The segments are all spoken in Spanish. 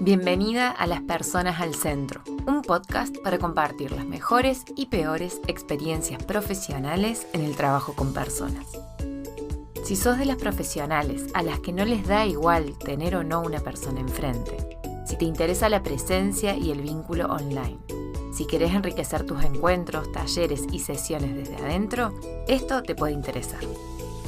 Bienvenida a Las Personas al Centro, un podcast para compartir las mejores y peores experiencias profesionales en el trabajo con personas. Si sos de las profesionales a las que no les da igual tener o no una persona enfrente, si te interesa la presencia y el vínculo online, si querés enriquecer tus encuentros, talleres y sesiones desde adentro, esto te puede interesar.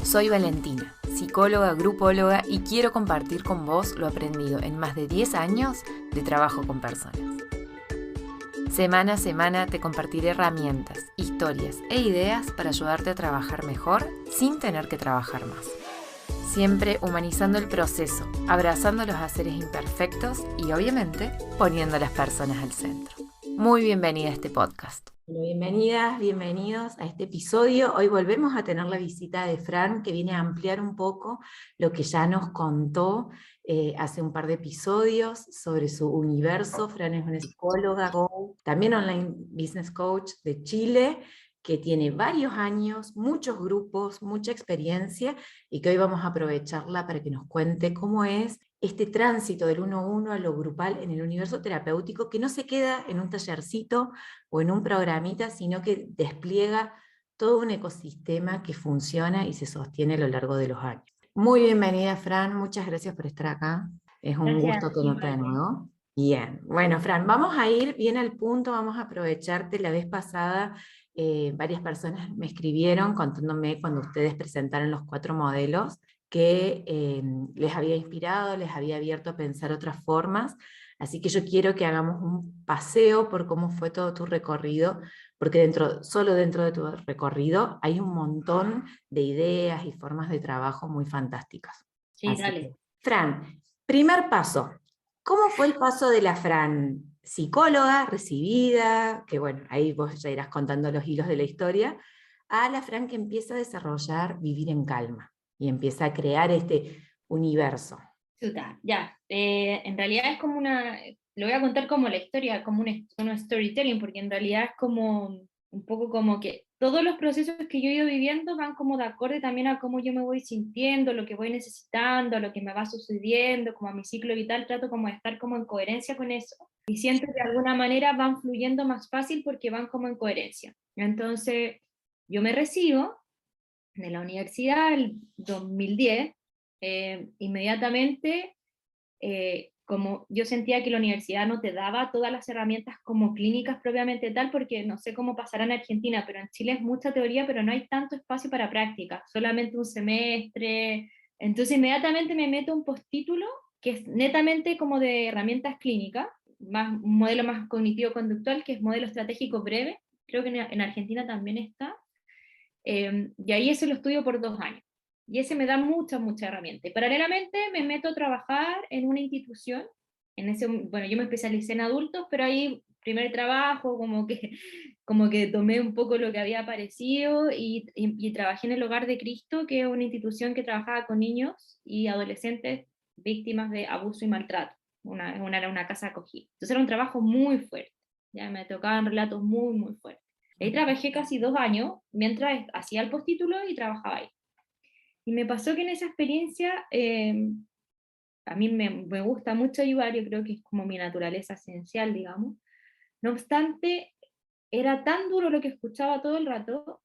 Soy Valentina, psicóloga, grupóloga y quiero compartir con vos lo aprendido en más de 10 años de trabajo con personas. Semana a semana te compartiré herramientas, historias e ideas para ayudarte a trabajar mejor sin tener que trabajar más. Siempre humanizando el proceso, abrazando los haceres imperfectos y obviamente poniendo a las personas al centro. Muy bienvenida a este podcast. Bueno, bienvenidas, bienvenidos a este episodio. Hoy volvemos a tener la visita de Fran, que viene a ampliar un poco lo que ya nos contó hace un par de episodios sobre su universo. Fran es una psicóloga, también online business coach de Chile, que tiene varios años, muchos grupos, mucha experiencia, y que hoy vamos a aprovecharla para que nos cuente cómo es este tránsito del 1-1 a lo grupal en el universo terapéutico, que no se queda en un tallercito o en un programita, sino que despliega todo un ecosistema que funciona y se sostiene a lo largo de los años. Muy bienvenida, Fran, muchas gracias por estar acá. Es un gusto Gracias, tenerte de nuevo. Bien, bueno, Fran, vamos a ir bien al punto, vamos a aprovecharte. La vez pasada varias personas me escribieron contándome cuando ustedes presentaron los 4 modelos que les había inspirado, les había abierto a pensar otras formas. Así que yo quiero que hagamos un paseo por cómo fue todo tu recorrido, porque solo dentro de tu recorrido hay un montón de ideas y formas de trabajo muy fantásticas. Sí, Así dale. que, Fran, primer paso. ¿Cómo fue el paso de la Fran psicóloga, recibida, que bueno, ahí vos ya irás contando los hilos de la historia, a la Fran que empieza a desarrollar Vivir en Calma y empieza a crear este universo? Chuta, ya. En realidad es como lo voy a contar como la historia, como un storytelling, porque en realidad es como un poco como que todos los procesos que yo he ido viviendo van como de acorde también a cómo yo me voy sintiendo, lo que voy necesitando, lo que me va sucediendo, como a mi ciclo vital, trato como de estar como en coherencia con eso. Y siento que de alguna manera van fluyendo más fácil porque van como en coherencia. Entonces, yo me recibo de la universidad el 2010, inmediatamente, como yo sentía que la universidad no te daba todas las herramientas como clínicas propiamente tal, porque no sé cómo pasará en Argentina, pero en Chile es mucha teoría, pero no hay tanto espacio para práctica, solamente un semestre. Entonces inmediatamente me meto un postítulo que es netamente como de herramientas clínicas, un modelo más cognitivo-conductual, que es modelo estratégico breve, creo que en Argentina también está. Y ahí ese lo estudio por 2 años. Y ese me da mucha herramienta. Y paralelamente me meto a trabajar en una institución. Bueno, yo me especialicé en adultos, pero ahí primer trabajo, como que tomé un poco lo que había aparecido y trabajé en el Hogar de Cristo, que es una institución que trabajaba con niños y adolescentes víctimas de abuso y maltrato. Era una casa acogida. Entonces era un trabajo muy fuerte. Ya me tocaban relatos muy fuertes. Ahí trabajé casi 2 años mientras hacía el postítulo y trabajaba ahí. Y me pasó que en esa experiencia, a mí me gusta mucho ayudar, yo creo que es como mi naturaleza esencial, digamos. No obstante, era tan duro lo que escuchaba todo el rato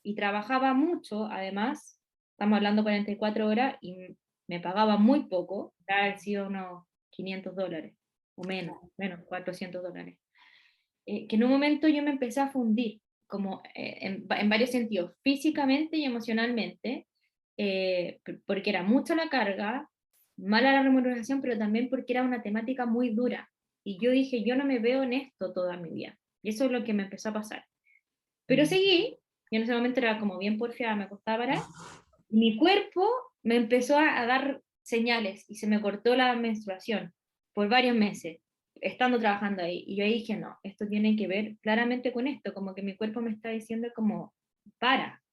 y trabajaba mucho, además, estamos hablando 44 horas y me pagaba muy poco, ha sido unos $500 o menos $400. Que en un momento yo me empecé a fundir, como en varios sentidos, físicamente y emocionalmente, porque era mucha la carga, mala la remuneración, pero también porque era una temática muy dura. Y yo dije, yo no me veo en esto toda mi vida. Y eso es lo que me empezó a pasar. Pero seguí, y en ese momento era como bien porfiada, me costaba parar. Mi cuerpo me empezó a dar señales y se me cortó la menstruación por varios meses, estando trabajando ahí. Y yo ahí dije, no, esto tiene que ver claramente con esto, como que mi cuerpo me está diciendo como,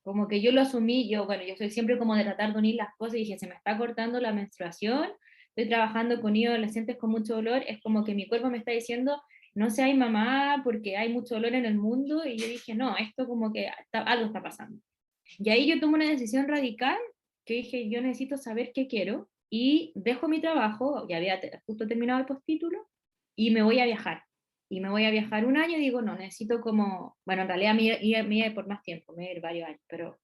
como que yo lo asumí, bueno, yo soy siempre como de tratar de unir las cosas y dije, se me está cortando la menstruación, estoy trabajando con niños adolescentes con mucho dolor, es como que mi cuerpo me está diciendo, no seas mamá porque hay mucho dolor en el mundo, y yo dije, no, esto como que algo está pasando. Y ahí yo tomé una decisión radical, que dije, yo necesito saber qué quiero, y dejo mi trabajo, ya había justo terminado el postítulo, y me voy a viajar. Y me voy a viajar un año y digo, no, necesito como, bueno, en realidad me iba por más tiempo, me iba a ir varios años, pero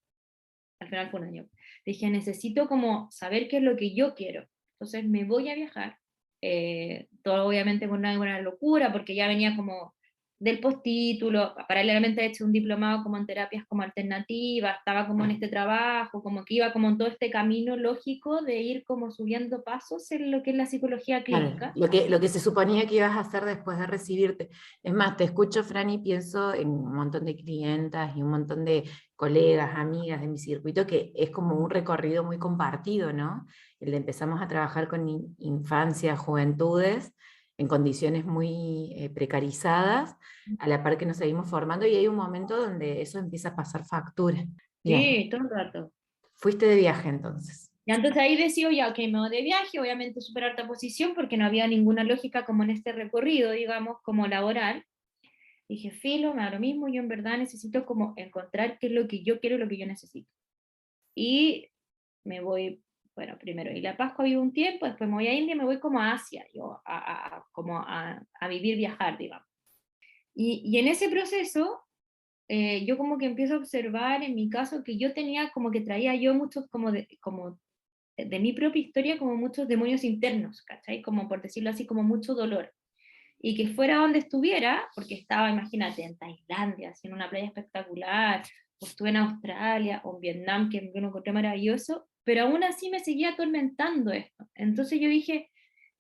al final fue un año. Dije, necesito como saber qué es lo que yo quiero. Entonces me voy a viajar, todo obviamente con una locura, porque ya venía como del postítulo, paralelamente he hecho un diplomado como en terapias como alternativas, estaba como en este trabajo, como que iba como en todo este camino lógico de ir como subiendo pasos en lo que es la psicología Claro, clínica. lo que se suponía que ibas a hacer después de recibirte. Es más, te escucho, Fran, y pienso en un montón de clientas y un montón de colegas, amigas de mi circuito, que es como un recorrido muy compartido, ¿no? El de empezamos a trabajar con infancias, juventudes, en condiciones muy precarizadas, a la par que nos seguimos formando, y hay un momento donde eso empieza a pasar factura. Bien, Sí, todo el rato. fuiste de viaje entonces. Y entonces ahí decido ya, ok, me voy de viaje, obviamente súper alta posición, porque no había ninguna lógica como en este recorrido, digamos, como laboral. Dije, filo, me da lo mismo, yo en verdad necesito como encontrar qué es lo que yo quiero y lo que yo necesito. Y me voy, bueno, primero Isla Pascua vivo un tiempo, después me voy a India, me voy como a Asia, yo como a vivir, viajar, digamos. Y en ese proceso, yo como que empiezo a observar en mi caso que yo tenía como que traía yo muchos como de mi propia historia como muchos demonios internos, ¿cachai? Como por decirlo así, como mucho dolor. Y que fuera donde estuviera, porque estaba, imagínate, en Tailandia, así en una playa espectacular, o estuve en Australia, o en Vietnam, que me lo encontré maravilloso, pero aún así me seguía atormentando esto. Entonces yo dije,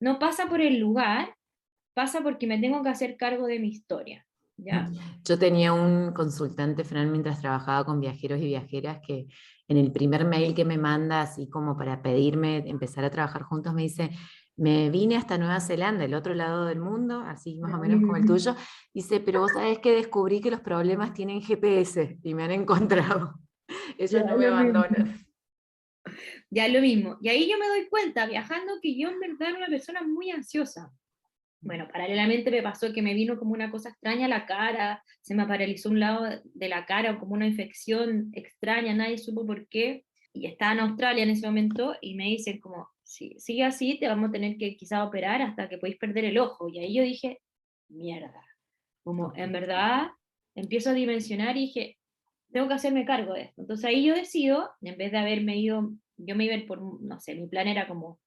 no pasa por el lugar, pasa porque me tengo que hacer cargo de mi historia, ¿ya? Yo tenía un consultante, Fran, mientras trabajaba con viajeros y viajeras, que en el primer mail que me manda, así como para pedirme empezar a trabajar juntos, me dice, me vine hasta Nueva Zelanda, el otro lado del mundo, así más o menos como el tuyo, dice, pero vos sabés que descubrí que los problemas tienen GPS y me han encontrado. Ya Ellos no me lo mismo. abandonan. Ya lo mismo. Y ahí yo me doy cuenta, viajando, que yo en verdad era una persona muy ansiosa. Bueno, paralelamente me pasó que me vino como una cosa extraña a la cara, se me paralizó un lado de la cara, como una infección extraña, nadie supo por qué, y estaba en Australia en ese momento, y me dicen como, si sigue así, te vamos a tener que quizá operar hasta que podéis perder el ojo, y ahí yo dije, mierda, como en verdad empiezo a dimensionar y dije, tengo que hacerme cargo de esto, entonces ahí yo decido, en vez de haberme ido, yo me iba a ir por, no sé, mi plan era como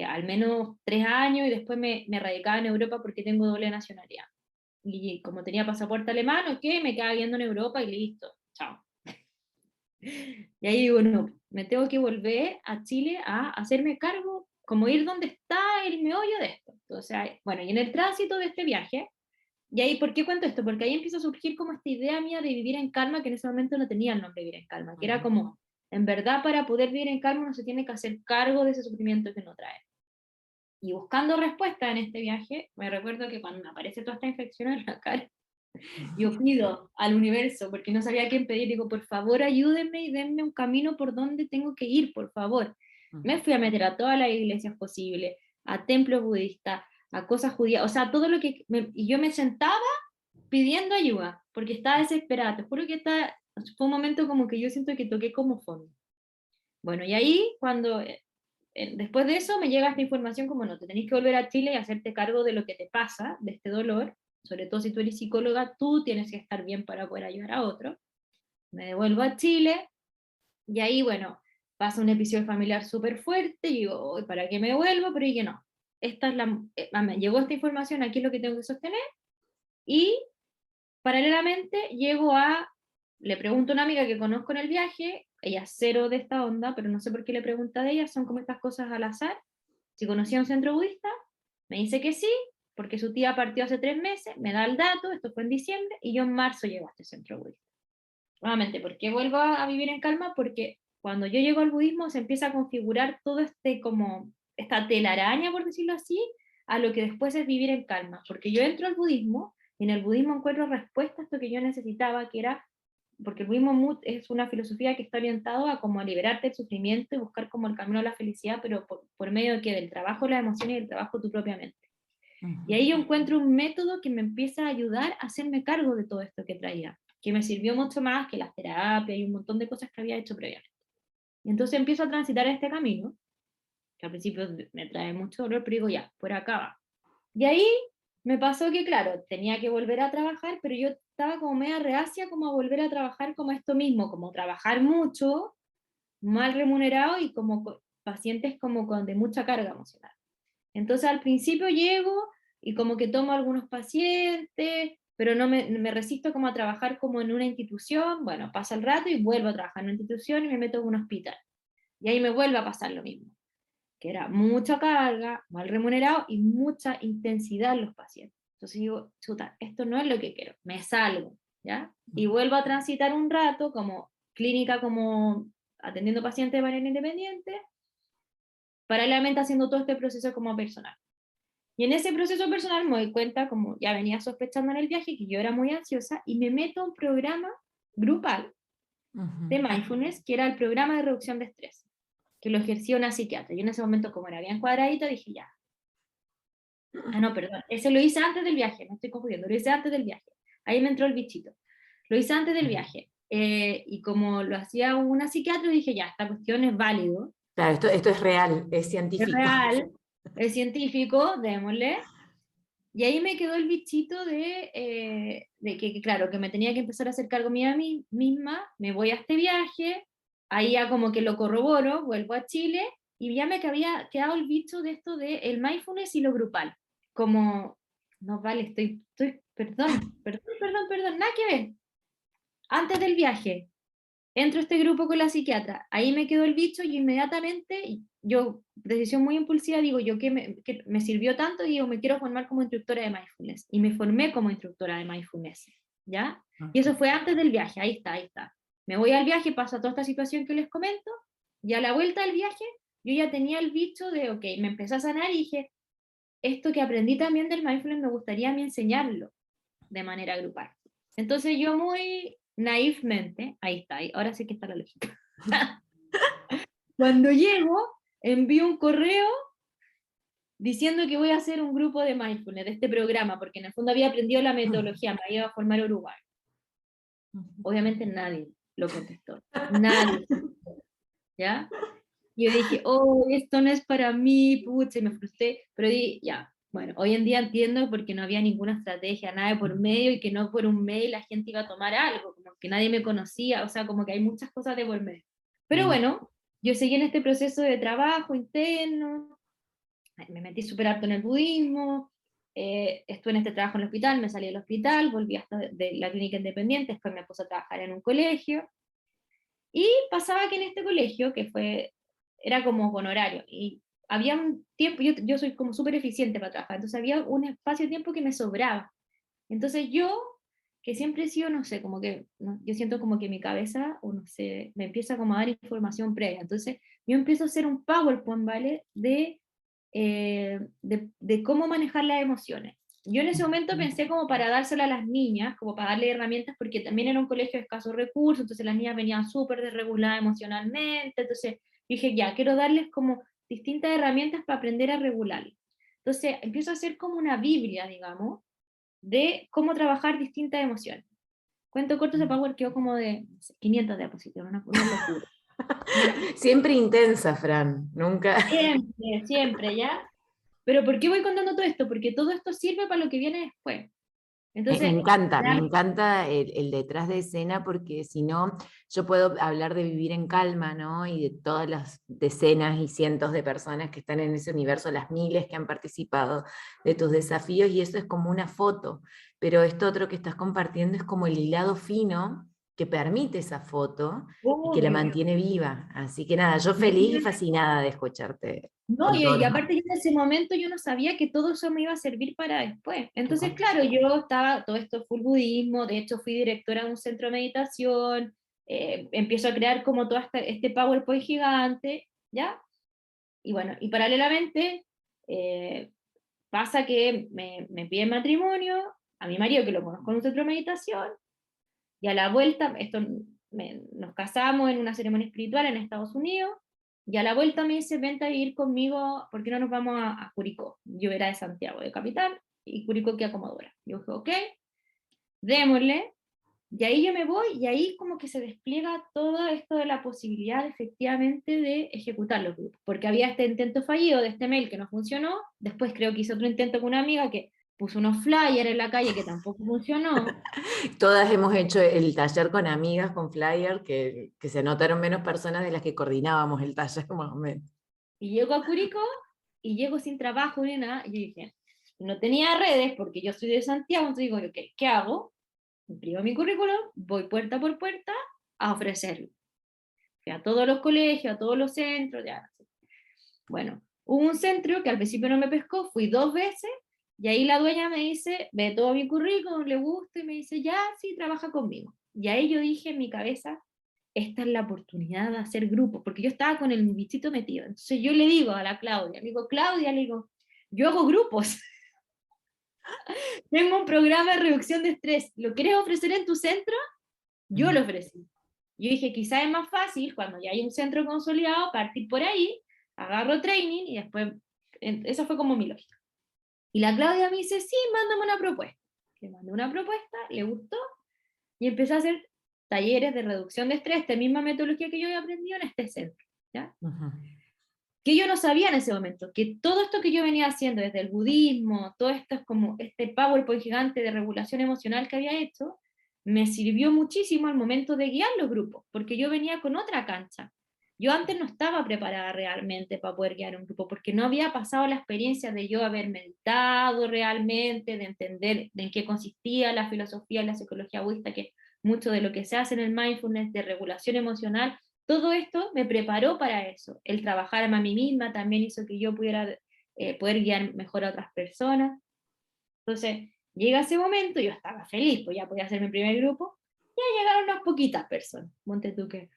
al menos 3 años y después me radicaba en Europa porque tengo doble nacionalidad. Y como tenía pasaporte alemán, ok, me quedaba viviendo en Europa y listo, chao. Y ahí digo, no, me tengo que volver a Chile a hacerme cargo, como ir donde está el meollo de esto. Entonces, bueno, y en el tránsito de este viaje, y ahí, ¿por qué cuento esto? Porque ahí empieza a surgir como esta idea mía de vivir en calma, que en ese momento no tenía el nombre de vivir en calma, que era como, en verdad, para poder vivir en calma uno se tiene que hacer cargo de ese sufrimiento que uno trae. Y buscando respuesta en este viaje, me recuerdo que cuando me aparece toda esta infección en la cara, yo pido al universo, porque no sabía a quién pedir, digo, por favor ayúdenme y denme un camino por donde tengo que ir, por favor. Me fui a meter a todas las iglesias posibles, a templos budistas, a cosas judías, o sea, todo lo que... y yo me sentaba pidiendo ayuda, porque estaba desesperada. Te juro que fue un momento como que yo siento que toqué como fondo. Bueno, y ahí cuando después de eso me llega esta información como no, te tenés que volver a Chile y hacerte cargo de lo que te pasa, de este dolor, sobre todo si tú eres psicóloga, tú tienes que estar bien para poder ayudar a otro. Me devuelvo a Chile y ahí, bueno, pasa un episodio familiar súper fuerte y digo, "Uy, ¿para qué me vuelvo?" Pero dije, no, esta es me llegó esta información, aquí es lo que tengo que sostener y paralelamente le pregunto a una amiga que conozco en el viaje, ella es cero de esta onda, pero no sé por qué le pregunta de ella, son como estas cosas al azar, si conocía un centro budista, me dice que sí, porque su tía partió hace 3 meses, me da el dato, esto fue en diciembre, y yo en marzo llego a este centro budista. Nuevamente, ¿por qué vuelvo a vivir en calma? Porque cuando yo llego al budismo se empieza a configurar todo como, esta telaraña, por decirlo así, a lo que después es vivir en calma, porque yo entro al budismo, y en el budismo encuentro respuesta a esto que yo necesitaba, que era, porque el budismo es una filosofía que está orientado a como a liberarte del sufrimiento y buscar como el camino a la felicidad, pero por medio de que del trabajo, las emociones y del trabajo tú propiamente. Y ahí yo encuentro un método que me empieza a ayudar a hacerme cargo de todo esto que traía, que me sirvió mucho más que las terapias y un montón de cosas que había hecho previamente. Y entonces empiezo a transitar este camino, que al principio me trae mucho dolor, pero digo, ya, por acá va. Y ahí me pasó que, claro, tenía que volver a trabajar, pero yo estaba como media reacia como a volver a trabajar como esto mismo, como trabajar mucho, mal remunerado y como pacientes como de mucha carga emocional. Entonces al principio llego y como que tomo algunos pacientes, pero no me resisto como a trabajar como en una institución, bueno, pasa el rato y vuelvo a trabajar en una institución y me meto en un hospital. Y ahí me vuelve a pasar lo mismo, que era mucha carga, mal remunerado y mucha intensidad en los pacientes. Entonces digo, chuta, esto no es lo que quiero, me salgo, ¿ya? Y vuelvo a transitar un rato como clínica, como atendiendo pacientes de manera independiente, paralelamente haciendo todo este proceso como personal. Y en ese proceso personal me doy cuenta, como ya venía sospechando en el viaje, que yo era muy ansiosa, y me meto a un programa grupal de mindfulness, que era el programa de reducción de estrés, que lo ejercía una psiquiatra. Yo en ese momento, como era bien cuadradita, dije ya. Ah, no, perdón, ese lo hice antes del viaje, no estoy confundiendo, lo hice antes del viaje. Ahí me entró el bichito. Lo hice antes del viaje. Y como lo hacía una psiquiatra, dije ya, esta cuestión es válido. Claro, esto es real, es Es científico. real, es científico, démosle. Y ahí me quedó el bichito de que, claro, que me tenía que empezar a hacer cargo mía a mí misma, me voy a este viaje, ahí ya como que lo corroboro, vuelvo a Chile, y ya me había quedado el bicho de esto de el mindfulness y lo grupal. Como, no vale, perdón, nada que ver. Antes del viaje, entro a este grupo con la psiquiatra, ahí me quedó el bicho y inmediatamente, yo, decisión muy impulsiva, digo, yo que me sirvió tanto, digo, me quiero formar como instructora de mindfulness. Y me formé como instructora de mindfulness, ¿ya? Y eso fue antes del viaje, ahí está, ahí está. Me voy al viaje, pasa toda esta situación que les comento, y a la vuelta del viaje, yo ya tenía el bicho de, ok, me empecé a sanar y dije, esto que aprendí también del mindfulness me gustaría a mí enseñarlo de manera grupal. Entonces yo muy naivmente, ahí está, ahora sí que está la lógica. Cuando llego, envío un correo diciendo que voy a hacer un grupo de mindfulness, de este programa, porque en el fondo había aprendido la metodología, me iba a formar Uruguay. Obviamente nadie lo contestó, nadie, ¿ya? Y yo dije, oh, esto no es para mí, pucha, y me frustré, pero dije, ya, bueno, hoy en día entiendo porque no había ninguna estrategia, nada de por medio, y que no por un mail la gente iba a tomar algo, como que nadie me conocía, o sea, como que hay muchas cosas de por medio. Pero bueno, yo seguí en este proceso de trabajo interno, me metí súper harto en el budismo, estuve en este trabajo en el hospital, me salí del hospital, volví hasta de la clínica independiente, después me puse a trabajar en un colegio, y pasaba que en este colegio, era como con horario, y había un tiempo, yo soy como súper eficiente para trabajar, entonces había un espacio de tiempo que me sobraba. Entonces yo, que siempre he sido, no sé, como que, yo siento como que mi cabeza, o no sé, me empieza como a dar información previa. Entonces yo empiezo a hacer un PowerPoint, ¿vale? De cómo manejar las emociones. Yo en ese momento pensé como para dársela a las niñas, como para darle herramientas, porque también era un colegio de escasos recursos, entonces las niñas venían súper desreguladas emocionalmente, entonces dije, ya, quiero darles como distintas herramientas para aprender a regular. Entonces empiezo a hacer como una Biblia, digamos, de cómo trabajar distintas emociones. Cuento corto, ese Power quedó como de 500 diapositivas, una locura. Siempre intensa, Fran, nunca. Siempre, siempre, ¿ya? Pero ¿por qué voy contando todo esto? Porque todo esto sirve para lo que viene después. Me Entonces, encanta el detrás de escena, porque si no, yo puedo hablar de vivir en calma, ¿no? Y de todas las decenas y cientos de personas que están en ese universo, las miles que han participado de tus desafíos, y eso es como una foto, pero esto otro que estás compartiendo es como el hilado fino que permite esa foto y que la obvio. mantiene viva. Así que nada, yo feliz y fascinada de escucharte No, con todo y lo aparte yo en ese momento yo no sabía que todo eso me iba a servir para después. que Entonces, claro, yo estaba, todo esto full budismo, de hecho fui directora de un centro de meditación, empiezo a crear como todo este PowerPoint gigante, ¿ya? Y bueno, y paralelamente pasa que me piden matrimonio, a mi marido que lo conozco en un centro de meditación, y a la vuelta, nos casamos en una ceremonia espiritual en Estados Unidos, y a la vuelta me dice, vente a vivir conmigo, ¿por qué no nos vamos a Curicó? Yo era de Santiago, de capital, y Curicó queda como dura. Yo dije, ok, démosle, Y ahí yo me voy, y ahí como que se despliega todo esto de la posibilidad efectivamente de ejecutar los grupos, porque había este intento fallido de este mail que no funcionó, después creo que hice otro intento con una amiga que puso unos flyers en la calle que tampoco funcionó. Todas hemos hecho el taller con amigas, con flyer, que se anotaron menos personas de las que coordinábamos el taller, más o menos. Y llego a Curicó, y llego sin trabajo ni nada, y yo dije, no tenía redes, porque yo soy de Santiago, entonces digo, ok, ¿qué hago? Imprimo mi currículum, voy puerta por puerta a ofrecerlo. Fui a todos los colegios, a todos los centros, ya. Bueno, hubo un centro que al principio no me pescó, fui 2 veces, y ahí la dueña me dice, ve todo mi currículum, le gusta, y me dice, ya, sí, trabaja conmigo. Y ahí yo dije en mi cabeza, esta es la oportunidad de hacer grupo, porque yo estaba con el bichito metido. Entonces yo le digo a la Claudia, le digo, yo hago grupos. Tengo un programa de reducción de estrés, ¿lo quieres ofrecer en tu centro? Yo lo ofrecí. Yo dije, quizás es más fácil, cuando ya hay un centro consolidado, partir por ahí, agarro training y después, esa fue como mi lógica. Y la Claudia me dice, sí, mándame una propuesta. Le mandé una propuesta, le gustó, y empecé a hacer talleres de reducción de estrés, esta misma metodología que yo había aprendido en este centro. ¿Ya? Que yo no sabía en ese momento, que todo esto que yo venía haciendo desde el budismo, todo esto es como este PowerPoint gigante de regulación emocional que había hecho, me sirvió muchísimo al momento de guiar los grupos, porque yo venía con otra cancha. Yo antes no estaba preparada realmente para poder guiar un grupo, porque no había pasado la experiencia de yo haber meditado realmente, de entender en qué consistía la filosofía y la psicología budista, que mucho de lo que se hace en el mindfulness de regulación emocional, todo esto me preparó para eso. El trabajar a mí misma también hizo que yo pudiera poder guiar mejor a otras personas. Entonces, llega ese momento, yo estaba feliz, pues ya podía hacer mi primer grupo, ya llegaron unas poquitas personas. Monte tú que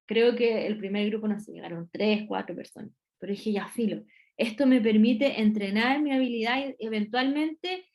creo que el primer grupo no sé, llegaron 3, 4 personas. Pero dije, ya filo, esto me permite entrenar mi habilidad y eventualmente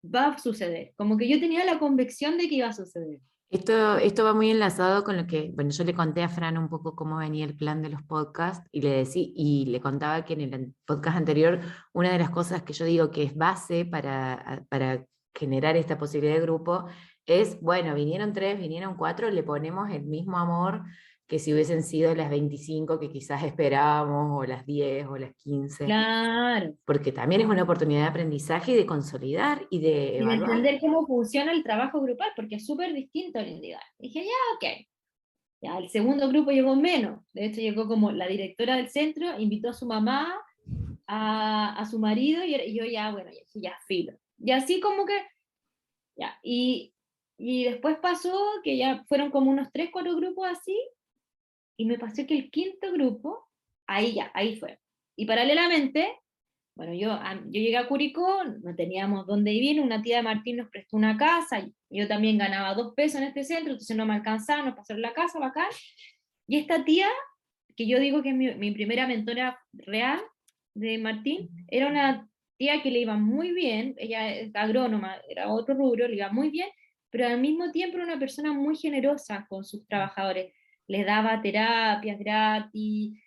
va a suceder. Como que yo tenía la convicción de que iba a suceder. Esto va muy enlazado con lo que, bueno, yo le conté a Fran un poco cómo venía el plan de los podcasts y le contaba que en el podcast anterior una de las cosas que yo digo que es base para generar esta posibilidad de grupo es, bueno, vinieron 3, vinieron 4, le ponemos el mismo amor que si hubiesen sido las 25 que quizás esperábamos, o las 10 o las 15, Claro. porque también es una oportunidad de aprendizaje y de consolidar y de Y de evaluar. entender cómo funciona el trabajo grupal, porque es súper distinto al individual. Dije, ya, ok. Ya, el segundo grupo llegó menos. De hecho, llegó como la directora del centro, invitó a su mamá, a su marido, y yo ya, bueno, ya, dije, ya, filo. Y así como que, ya. Y después pasó que ya fueron como unos 3, 4 grupos así, y me pasó que el quinto grupo, ahí ya, ahí fue. Y paralelamente, bueno, yo llegué a Curicó, no teníamos dónde vivir, una tía de Martín nos prestó una casa, y yo también ganaba 2 pesos en este centro, entonces no me alcanzaba, nos pasaron la casa, bacán. Y esta tía, que yo digo que es mi primera mentora real de Martín, era una tía que le iba muy bien, ella es agrónoma, era otro rubro, le iba muy bien, pero al mismo tiempo era una persona muy generosa con sus trabajadores, les daba terapias gratis,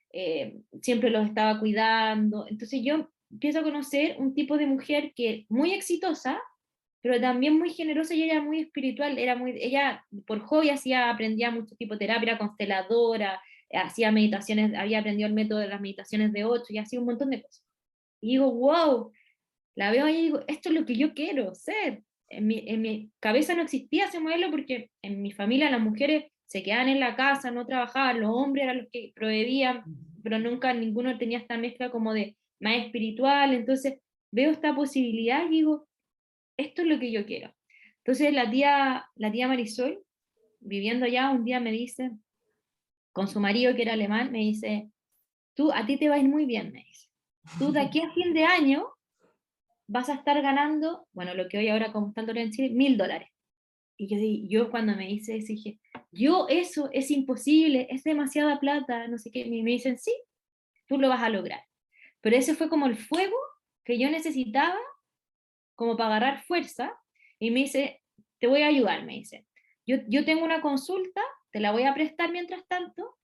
siempre los estaba cuidando, entonces yo empiezo a conocer un tipo de mujer que muy exitosa, pero también muy generosa, y ella era muy espiritual, ella por hobby aprendía mucho tipo de terapia, era consteladora, hacía meditaciones, había aprendido el método de las meditaciones de 8 y hacía un montón de cosas. Y digo, wow, la veo ahí y digo, esto es lo que yo quiero ser. En mi cabeza no existía ese modelo porque en mi familia las mujeres se quedaban en la casa, no trabajaban, los hombres eran los que proveían, pero nunca ninguno tenía esta mezcla como de más espiritual. Entonces veo esta posibilidad y digo, esto es lo que yo quiero. Entonces la tía Marisol, viviendo allá, un día me dice, con su marido que era alemán, me dice, a ti te va a ir muy bien, me dice. Tú de aquí a fin de año vas a estar ganando, bueno, lo que hoy ahora como están en Chile, $1000. Y yo cuando me dice eso, dije, eso es imposible, es demasiada plata, no sé qué, y me dicen, sí, tú lo vas a lograr. Pero ese fue como el fuego que yo necesitaba como para agarrar fuerza, y me dice, te voy a ayudar, me dice. Yo tengo una consulta, te la voy a prestar mientras tanto,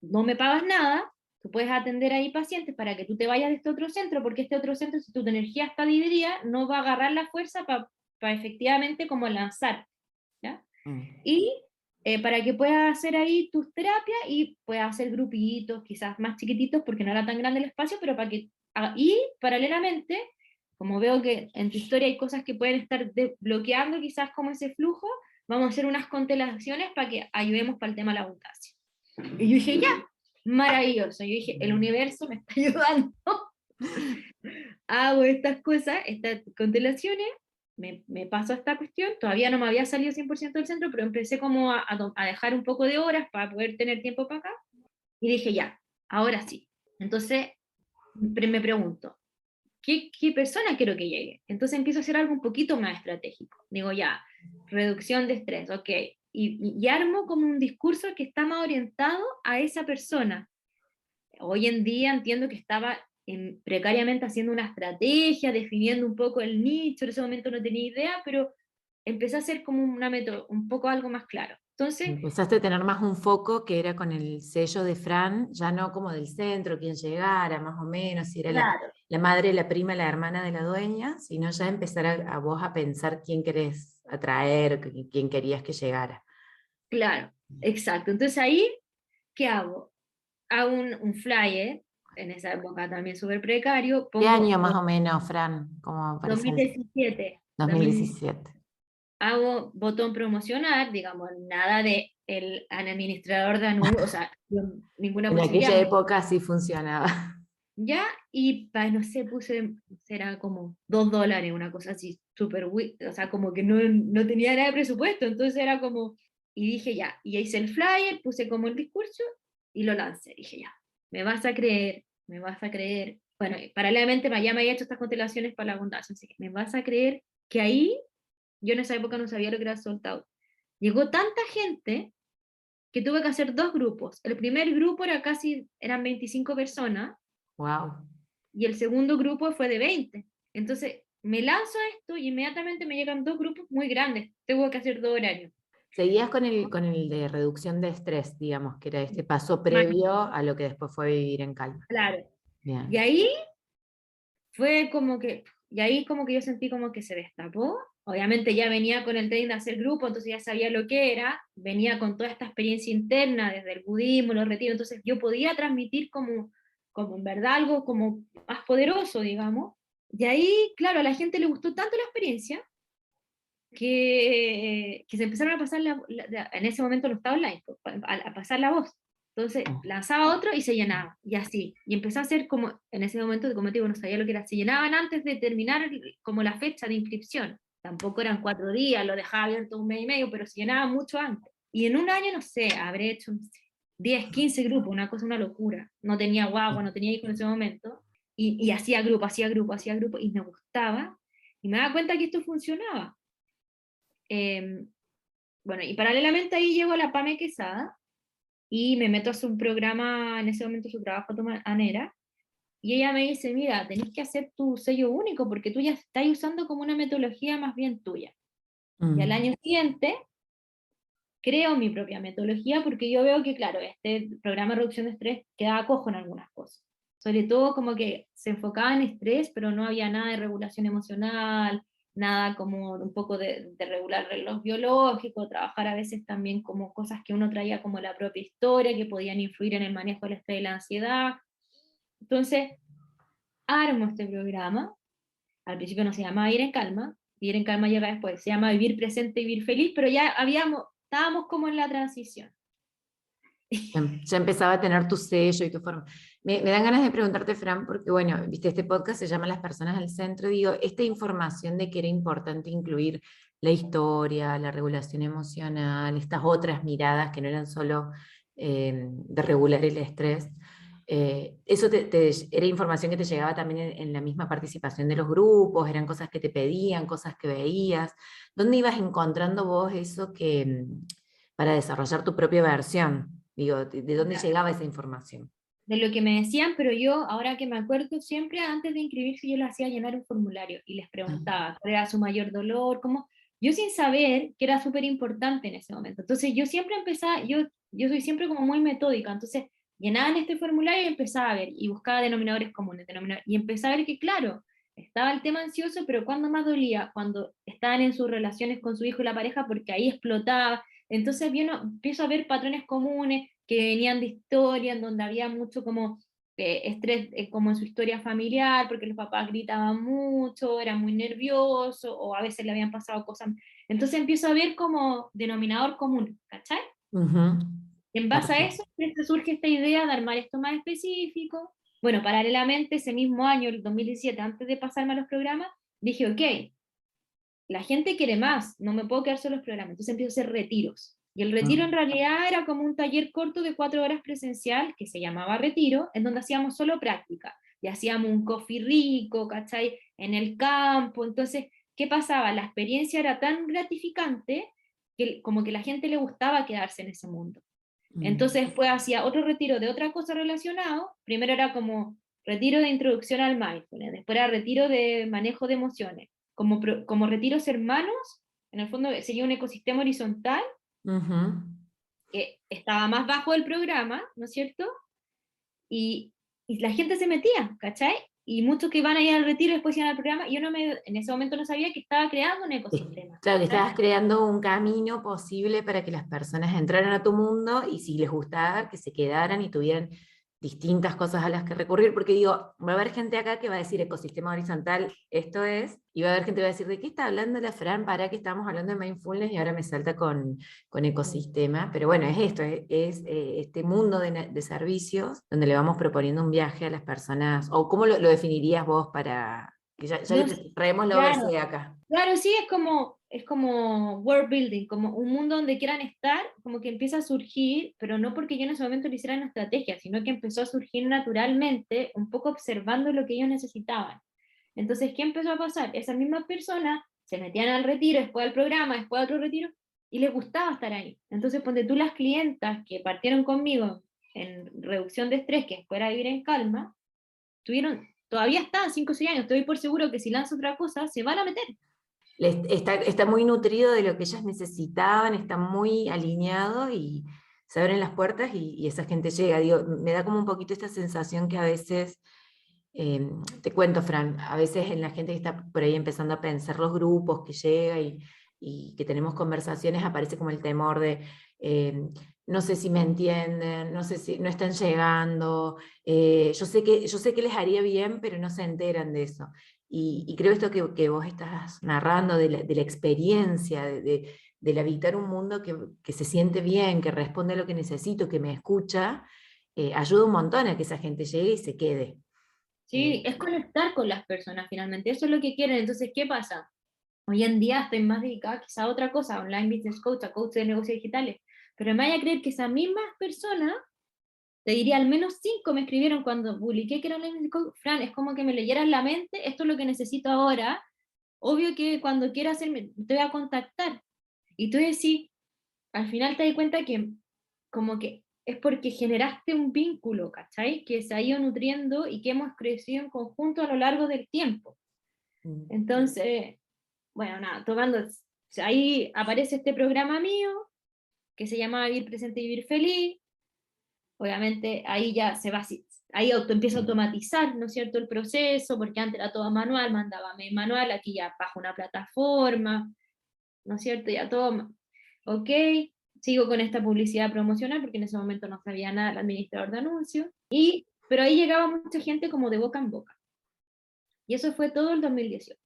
no me pagas nada, tú puedes atender ahí pacientes para que tú te vayas de este otro centro, porque este otro centro, si tu energía está dividida, no va a agarrar la fuerza para efectivamente como lanzar, ¿ya? Y para que puedas hacer ahí tus terapias y puedas hacer grupitos, quizás más chiquititos, porque no era tan grande el espacio, pero para que... Y paralelamente, como veo que en tu historia hay cosas que pueden estar bloqueando quizás como ese flujo, vamos a hacer unas constelaciones para que ayudemos para el tema de la abundancia. Y yo dije, ya, maravilloso. Yo dije, el universo me está ayudando. Hago estas cosas, estas constelaciones, me paso a esta cuestión, todavía no me había salido 100% del centro, pero empecé como a dejar un poco de horas para poder tener tiempo para acá, y dije, ya, ahora sí. Entonces, me pregunto, ¿qué persona quiero que llegue? Entonces empiezo a hacer algo un poquito más estratégico. Digo, ya, reducción de estrés, ok, y armo como un discurso que está más orientado a esa persona. Hoy en día entiendo que estaba precariamente haciendo una estrategia, definiendo un poco el nicho, en ese momento no tenía idea, pero empecé a hacer como una método, un poco algo más claro. Entonces, empezaste a tener más un foco que era con el sello de Fran, ya no como del centro, quien llegara, más o menos, si era claro, la madre, la prima, la hermana de la dueña, sino ya empezar a vos a pensar quién querés atraer, quién querías que llegara. claro, exacto. Entonces ahí, ¿qué hago? Hago un flyer, en esa época también súper precario, ¿Qué pongo año más o menos, Fran? Como para saber. 2017, 2017. hago botón promocionar, digamos, nada de el administrador de anuncios, o sea, ninguna En publicidad, aquella época sí funcionaba. ya, y no sé, puse, será como $2, una cosa así, súper, o sea, como que no tenía nada de presupuesto, entonces era como, y dije ya, y hice el flyer, puse como el discurso, y lo lancé, dije ya, me vas a creer, me vas a creer, bueno, y paralelamente ya me había hecho estas constelaciones para la abundancia, así que me vas a creer que ahí, yo en esa época no sabía lo que era soltado, llegó tanta gente, que tuve que hacer dos grupos, el primer grupo eran 25 personas, Wow. y el segundo grupo fue de 20. Entonces, me lanzo a esto y inmediatamente me llegan dos grupos muy grandes. Tengo que hacer 2 horarios. Seguías con el de reducción de estrés, digamos, que era este paso previo a lo que después fue vivir en calma. Claro. Y Bien. ahí fue como que, y ahí como que yo sentí como que se destapó. Obviamente ya venía con el tren de hacer grupo, entonces ya sabía lo que era, venía con toda esta experiencia interna desde el budismo, los retiros, entonces yo podía transmitir como en verdad algo como más poderoso, digamos. Y ahí, claro, a la gente le gustó tanto la experiencia que se empezaron a pasar, en ese momento no estaba online, a pasar la voz. Entonces lanzaba otro y se llenaba, y así. Y empezó a ser como, en ese momento, como te digo, no sabía lo que era, se llenaban antes de terminar como la fecha de inscripción. Tampoco eran 4 días, lo dejaba abierto un mes y medio, pero se llenaba mucho antes. Y en un año, no sé, habré hecho, no sé, 10, 15 grupos, una cosa, una locura. No tenía guagua, no tenía hijo en ese momento. Y hacía grupo, y me gustaba. Y me daba cuenta que esto funcionaba. Bueno, y paralelamente ahí llego a la PAME Quesada y me meto a hacer un programa, en ese momento su trabajo manera, y ella me dice, mira, tenés que hacer tu sello único porque tú ya estás usando como una metodología más bien tuya. Y al año siguiente creo mi propia metodología porque yo veo que, claro, este programa de reducción de estrés quedaba cojo en algunas cosas. Sobre todo como que se enfocaba en estrés, pero no había nada de regulación emocional, nada como un poco de regular el reloj biológico, trabajar a veces también como cosas que uno traía como la propia historia, que podían influir en el manejo del estrés y la ansiedad. Entonces, armo este programa, al principio no se llamaba Vivir en Calma llega después, se llama Vivir Presente y Vivir Feliz, pero ya estábamos como en la transición. Ya empezaba a tener tu sello y tu forma. Me dan ganas de preguntarte, Fran, porque bueno, viste, este podcast se llama Las personas al centro, y digo, esta información de que era importante incluir la historia, la regulación emocional, estas otras miradas que no eran solo de regular el estrés, eso era información que te llegaba también en la misma participación de los grupos, eran cosas que te pedían, cosas que veías. ¿Dónde ibas encontrando vos eso que, para desarrollar tu propia versión? Digo, ¿de dónde llegaba esa información? De lo que me decían, pero yo, ahora que me acuerdo, siempre antes de inscribirse yo les hacía llenar un formulario y les preguntaba cuál era su mayor dolor, cómo, yo sin saber que era súper importante en ese momento. Entonces yo siempre empezaba, yo soy siempre como muy metódica, entonces llenaban este formulario y empezaba a ver, y buscaba denominadores comunes, y empezaba a ver que claro, estaba el tema ansioso, pero ¿cuándo más dolía? Cuando estaban en sus relaciones con su hijo y la pareja, porque ahí explotaba. Entonces empiezo a ver patrones comunes que venían de historia, en donde había mucho como estrés como en su historia familiar, porque los papás gritaban mucho, eran muy nerviosos, o a veces le habían pasado cosas. Entonces empiezo a ver como denominador común, ¿cachai? Ujú. En base a eso, surge esta idea de armar esto más específico. Bueno, paralelamente, ese mismo año, el 2017, antes de pasarme a los programas, dije, ok, la gente quiere más, no me puedo quedar solo los programas, entonces empiezo a hacer retiros. Y el retiro en realidad era como un taller corto de 4 horas presencial, que se llamaba retiro, en donde hacíamos solo práctica. Y hacíamos un coffee rico, ¿cachai? En el campo. Entonces, ¿qué pasaba? La experiencia era tan gratificante que como que la gente le gustaba quedarse en ese mundo. Entonces después hacía otro retiro de otra cosa relacionado. Primero era como retiro de introducción al mindfulness, después era retiro de manejo de emociones, como retiros hermanos. En el fondo sería un ecosistema horizontal Ujú. que estaba más bajo del programa, ¿no es cierto? Y la gente se metía, ¿cachai? Y muchos que iban a ir al retiro después iban al programa, y yo en ese momento no sabía que estaba creando un ecosistema. Claro, que ¿Cachai? estabas creando un camino posible para que las personas entraran a tu mundo y si les gustaba, que se quedaran y tuvieran distintas cosas a las que recurrir, porque digo, va a haber gente acá que va a decir ecosistema horizontal, esto es, y va a haber gente que va a decir, ¿de qué está hablando la Fran? Para que estamos hablando de mindfulness y ahora me salta con ecosistema, pero bueno, es esto, este mundo de servicios donde le vamos proponiendo un viaje a las personas, o ¿cómo lo definirías vos para que ya No, traemos la claro. OBC acá? Claro, sí, es como world building, como un mundo donde quieran estar, como que empieza a surgir, pero no porque yo en ese momento lo hiciera una estrategia, sino que empezó a surgir naturalmente, un poco observando lo que ellos necesitaban. Entonces, ¿qué empezó a pasar? Esas mismas personas se metían al retiro, después al programa, después a otro retiro, y les gustaba estar ahí. Entonces, ponte tú las clientas que partieron conmigo en reducción de estrés, que fuera vivir en calma, todavía están 5 o 6 años, estoy por seguro que si lanzo otra cosa, se van a meter. Está muy nutrido de lo que ellas necesitaban, está muy alineado y se abren las puertas y esa gente llega. Digo, me da como un poquito esta sensación que a veces, te cuento, Fran, a veces en la gente que está por ahí empezando a pensar los grupos que llega y que tenemos conversaciones, aparece como el temor de, no sé si me entienden, no sé si no están llegando, yo sé que les haría bien, pero no se enteran de eso. Y creo esto que vos estás narrando de la experiencia, del habitar un mundo que se siente bien, que responde a lo que necesito, que me escucha, ayuda un montón a que esa gente llegue y se quede. Sí, es conectar con las personas finalmente, eso es lo que quieren. Entonces, ¿qué pasa? Hoy en día estoy más dedicada quizá a otra cosa, a online business coach, a coach de negocios digitales, pero me vaya a creer que esas mismas personas, te diría al menos 5 me escribieron cuando publiqué que era online business coach, Fran, es como que me leyeran la mente, esto es lo que necesito ahora, obvio que cuando quiera hacerme, te voy a contactar. Y tú decís, al final te das cuenta que como que es porque generaste un vínculo, ¿cachai? Que se ha ido nutriendo y que hemos crecido en conjunto a lo largo del tiempo. Mm. Entonces, bueno, nada, ahí aparece este programa mío que se llama Vivir Presente y Vivir Feliz. Obviamente ahí ya ahí empieza a automatizar, ¿no es cierto?, el proceso, porque antes era todo manual, mandaba mail manual, aquí ya bajo una plataforma, ¿no es cierto? Ya todo, ok, sigo con esta publicidad promocional, porque en ese momento no sabía nada el administrador de anuncios, pero ahí llegaba mucha gente como de boca en boca. Y eso fue todo el 2018.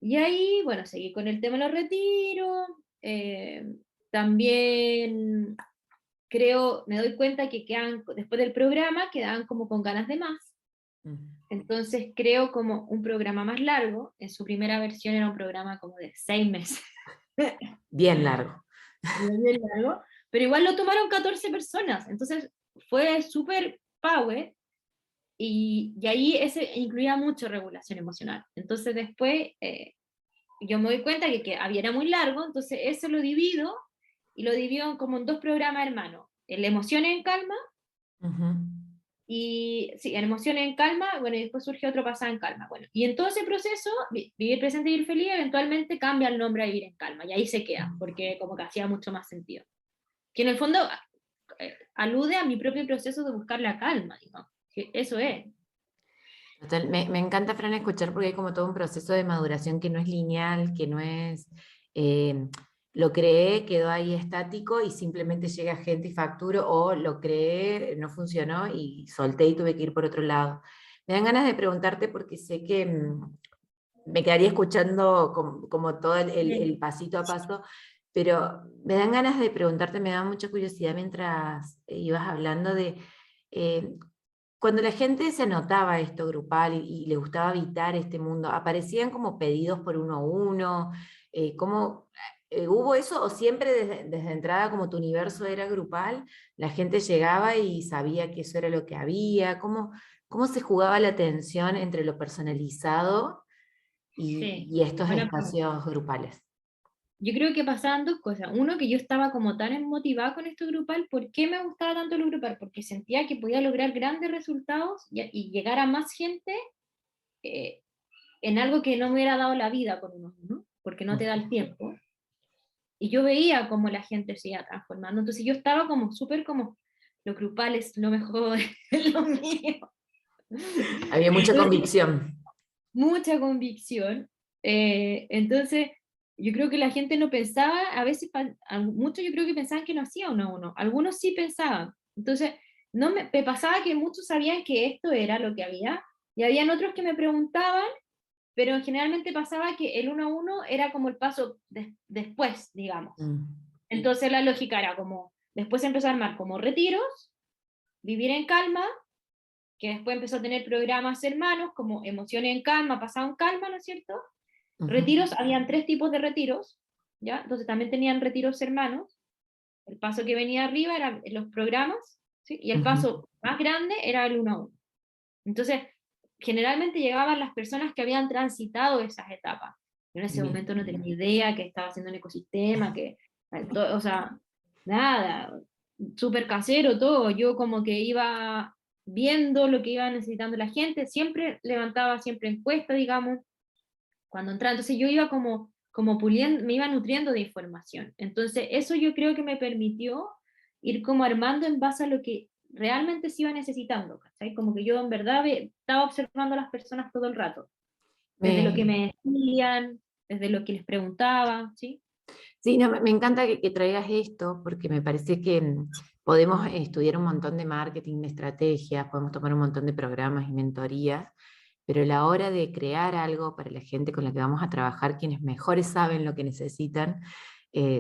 Y ahí, bueno, seguí con el tema de los retiros, también me doy cuenta que después del programa, quedaban como con ganas de más. Entonces creo como un programa más largo. En su primera versión era un programa como de 6 meses. Bien largo. Bien largo, pero igual lo tomaron 14 personas, entonces fue súper power, y ahí ese incluía mucho regulación emocional. Entonces después yo me doy cuenta que era muy largo, entonces eso lo divido, y lo divido como en 2 programas hermanos, el Emociones en Calma, Ujú. y sí, en Emociones en Calma, bueno, y después surge otro Pasado en Calma. Bueno, y en todo ese proceso, Vivir Presente y Vivir Feliz, eventualmente cambia el nombre a Vivir en Calma, y ahí se queda, porque como que hacía mucho más sentido. Que en el fondo alude a mi propio proceso de buscar la calma, digo, que eso es. Total, me encanta, Fran, escuchar porque hay como todo un proceso de maduración que no es lineal, que no es, eh, lo creé, quedó ahí estático y simplemente llega gente y facturo, o lo creé, no funcionó y solté y tuve que ir por otro lado. Me dan ganas de preguntarte porque sé que me quedaría escuchando como todo el pasito a paso, pero me dan ganas de preguntarte, me da mucha curiosidad mientras ibas hablando de... eh, cuando la gente se anotaba esto grupal y le gustaba habitar este mundo, ¿aparecían como pedidos por uno a uno? ¿Cómo, hubo eso o siempre desde entrada como tu universo era grupal, la gente llegaba y sabía que eso era lo que había? ¿Cómo se jugaba la tensión entre lo personalizado Sí, y estos buena pregunta. espacios grupales? Yo creo que pasaban dos cosas. Uno, que yo estaba como tan motivada con esto grupal. ¿Por qué me gustaba tanto lo grupal? Porque sentía que podía lograr grandes resultados y llegar a más gente eh, en algo que no me hubiera dado la vida con uno, ¿no? Porque no te da el tiempo. Y yo veía cómo la gente se iba transformando. Entonces yo estaba como súper como, lo grupal es lo mejor, es lo mío. Había mucha Entonces, convicción. mucha convicción. Entonces, yo creo que la gente no pensaba, a veces, muchos yo creo que pensaban que no hacía uno a uno, algunos sí pensaban. Entonces, no me pasaba que muchos sabían que esto era lo que había, y habían otros que me preguntaban, pero generalmente pasaba que el uno a uno era como el paso después, digamos. Mm. Entonces la lógica era como, después empezó a armar como retiros, vivir en calma, que después empezó a tener programas hermanos como Emociones en Calma, Pasado en Calma, ¿no es cierto? Ujú. Retiros, habían 3 tipos de retiros, ¿ya? Entonces también tenían retiros hermanos. El paso que venía arriba eran los programas, ¿sí? Y el Ujú. paso más grande era el uno a uno. Entonces, generalmente llegaban las personas que habían transitado esas etapas. Yo en ese Bien. momento no tenía idea que estaba haciendo un ecosistema, o sea, nada, súper casero todo. Yo como que iba viendo lo que iba necesitando la gente, siempre levantaba siempre encuestas, digamos, cuando entraba. Entonces yo iba como puliendo, me iba nutriendo de información. Entonces eso yo creo que me permitió ir como armando en base a lo que realmente se iba necesitando, ¿cachai? Como que yo en verdad estaba observando a las personas todo el rato, desde lo que Me, me decían, desde lo que les preguntaba, ¿sí? Sí, no, me encanta que traigas esto porque me parece que podemos estudiar un montón de marketing, de estrategias, podemos tomar un montón de programas y mentorías, pero a la hora de crear algo para la gente con la que vamos a trabajar, quienes mejores saben lo que necesitan,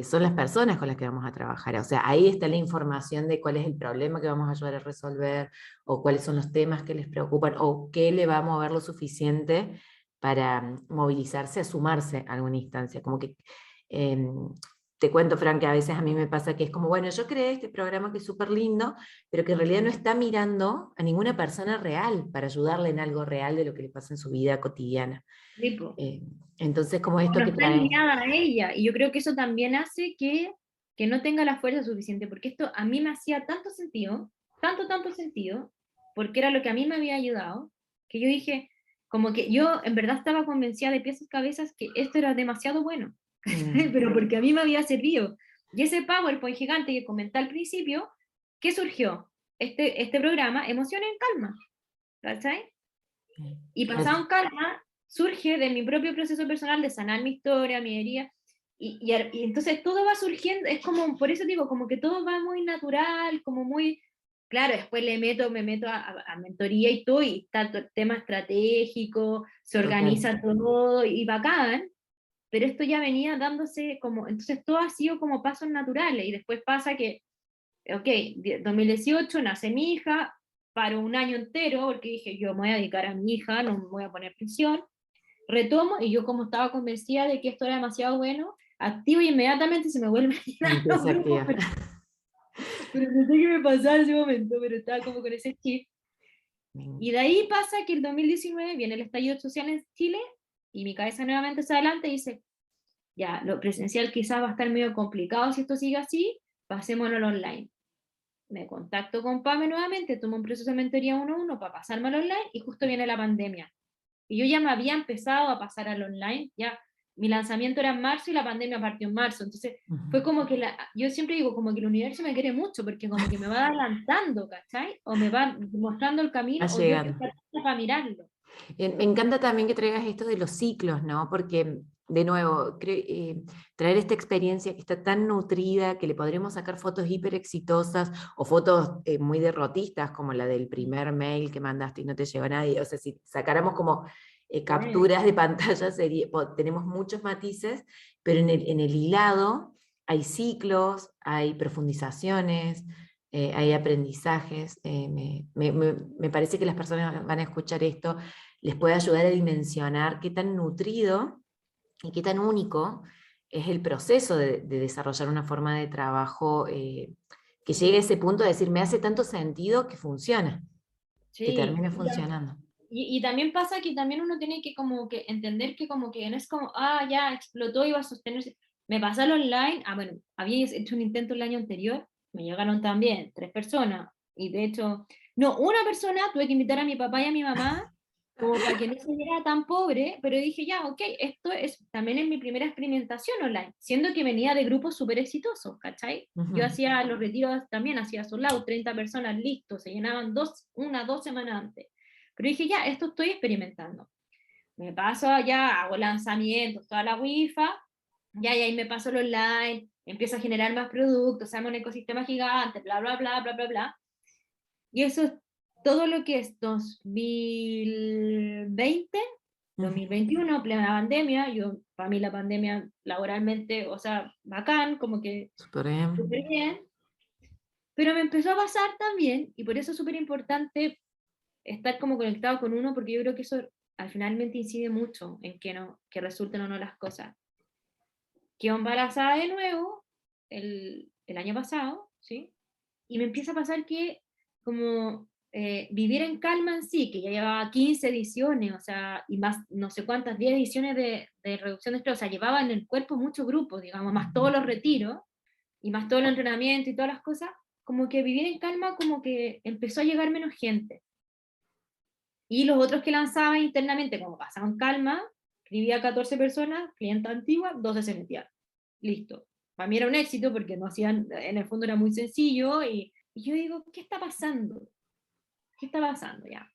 son las personas con las que vamos a trabajar. O sea, ahí está la información de cuál es el problema que vamos a ayudar a resolver, o cuáles son los temas que les preocupan, o qué le va a mover lo suficiente para movilizarse, a sumarse a alguna instancia. Como que te cuento, Fran, que a veces a mí me pasa que es como, bueno, yo creé este programa que es súper lindo, pero que en realidad no está mirando a ninguna persona real para ayudarle en algo real de lo que le pasa en su vida cotidiana. Tipo, Eh, entonces, como esto no que está traes. alineada a ella, y yo creo que eso también hace que no tenga la fuerza suficiente, porque esto a mí me hacía tanto sentido, tanto sentido, porque era lo que a mí me había ayudado, que yo dije, como que yo en verdad estaba convencida de pies y cabezas que esto era demasiado bueno, pero porque a mí me había servido. Y ese PowerPoint gigante que comenté al principio, ¿qué surgió? Este programa, Emociones en Calma, ¿cachai? Y pasado en calma, surge de mi propio proceso personal de sanar mi historia, mi herida, y entonces todo va surgiendo, es como, por eso digo, como que todo va muy natural, como muy, claro, después me meto a mentoría y todo, y está todo el tema estratégico, se Total. organiza todo, y bacán, pero esto ya venía dándose como, entonces todo ha sido como pasos naturales, y después pasa que ok, 2018 nace mi hija, paro un año entero porque dije, yo me voy a dedicar a mi hija, no me voy a poner presión, retomo y yo como estaba convencida de que esto era demasiado bueno, activo y inmediatamente se me vuelve a llenar los Empieza a grupos, activar. pero no sé qué me pasaba en ese momento, pero estaba como con ese chip. Y de ahí pasa que el 2019 viene el estallido social en Chile y mi cabeza nuevamente se adelanta y dice, ya, lo presencial quizás va a estar medio complicado si esto sigue así, pasémoslo al online. Me contacto con Pame nuevamente, tomo un proceso de mentoría 1-1 para pasarme al online y justo viene la pandemia. Y yo ya me había empezado a pasar al online, ya mi lanzamiento era en marzo y la pandemia partió en marzo. Entonces fue como que yo siempre digo como que el universo me quiere mucho porque como que me va adelantando, ¿cachai? O me va mostrando el Va camino o yo estoy llegando. para mirarlo. Me encanta también que traigas esto de los ciclos, ¿no? Porque, de nuevo, traer esta experiencia que está tan nutrida, que le podremos sacar fotos hiper exitosas o fotos muy derrotistas, como la del primer mail que mandaste y no te llegó a nadie. O sea, si sacáramos como capturas de pantalla, tenemos muchos matices, pero en el hilado hay ciclos, hay profundizaciones, hay aprendizajes. Me parece que las personas van a escuchar esto, les puede ayudar a dimensionar qué tan nutrido y qué tan único es el proceso de desarrollar una forma de trabajo que llegue a ese punto de decir, me hace tanto sentido que funciona, que Sí, termine funcionando. y también pasa que también uno tiene que como que entender que como que no es como, ah, ya explotó y va a sostenerse. Me pasó al online, bueno, había hecho un intento el año anterior, me llegaron también 3 personas, y de hecho, no, una persona tuve que invitar a mi papá y a mi mamá, como para que no se viera tan pobre, pero dije, ya, ok, esto también es mi primera experimentación online, siendo que venía de grupos súper exitosos, ¿cachai? Yo hacía los retiros también, hacía sold out, 30 personas, listo, se llenaban 2 semanas antes. Pero dije, ya, esto estoy experimentando. Me paso ya, hago lanzamientos, toda la wifi, ya, y ahí me paso lo online, empiezo a generar más productos, hacemos un ecosistema gigante, bla, bla, bla, bla, bla, bla. Y eso es todo lo que es 2020, 2021, plena pandemia. Para mí la pandemia laboralmente, o sea, bacán, como que Súper bien. súper bien. Pero me empezó a pasar también, y por eso es súper importante estar como conectado con uno, porque yo creo que eso al finalmente incide mucho en que resulten o no las cosas. Quedo embarazada de nuevo el año pasado, ¿sí? Y me empieza a pasar que como vivir en calma en sí, que ya llevaba 15 ediciones, o sea, y más no sé cuántas, 10 ediciones de reducción de estrés, o sea, llevaba en el cuerpo muchos grupos, digamos, más todos los retiros, y más todo el entrenamiento y todas las cosas, como que vivir en calma, como que empezó a llegar menos gente. Y los otros que lanzaba internamente, como pasaban calma, escribía 14 personas, clienta antigua, 12 se metían. Listo. Para mí era un éxito porque no hacían, en el fondo era muy sencillo y yo digo, ¿qué está pasando? ¿Qué está pasando? Ya.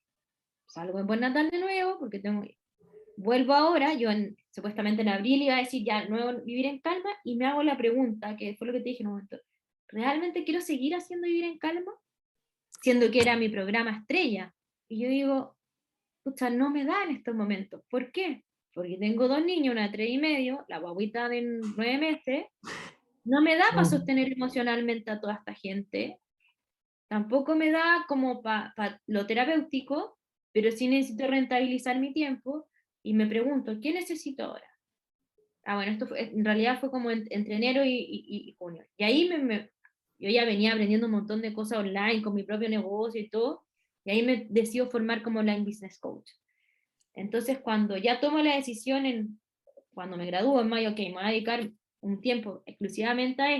Salgo en Buen Natal de nuevo porque vuelvo ahora, supuestamente en abril iba a decir ya, nuevo vivir en calma y me hago la pregunta, que fue lo que te dije en un momento, ¿realmente quiero seguir haciendo vivir en calma? Siendo que era mi programa estrella. Y yo digo, pucha, no me da en estos momentos. ¿Por qué? Porque tengo 2 niños, una de 3 y medio, la guaguita de 9 meses, no me da para sostener emocionalmente a toda esta gente, tampoco me da como para lo terapéutico, pero sí necesito rentabilizar mi tiempo y me pregunto, ¿qué necesito ahora? Bueno, en realidad fue como entre enero y junio. Y ahí yo ya venía aprendiendo un montón de cosas online con mi propio negocio y todo, y ahí me decido formar como online business coach. Entonces, cuando ya tomo la decisión, cuando me gradúo en mayo, ok, me voy a dedicar un tiempo exclusivamente a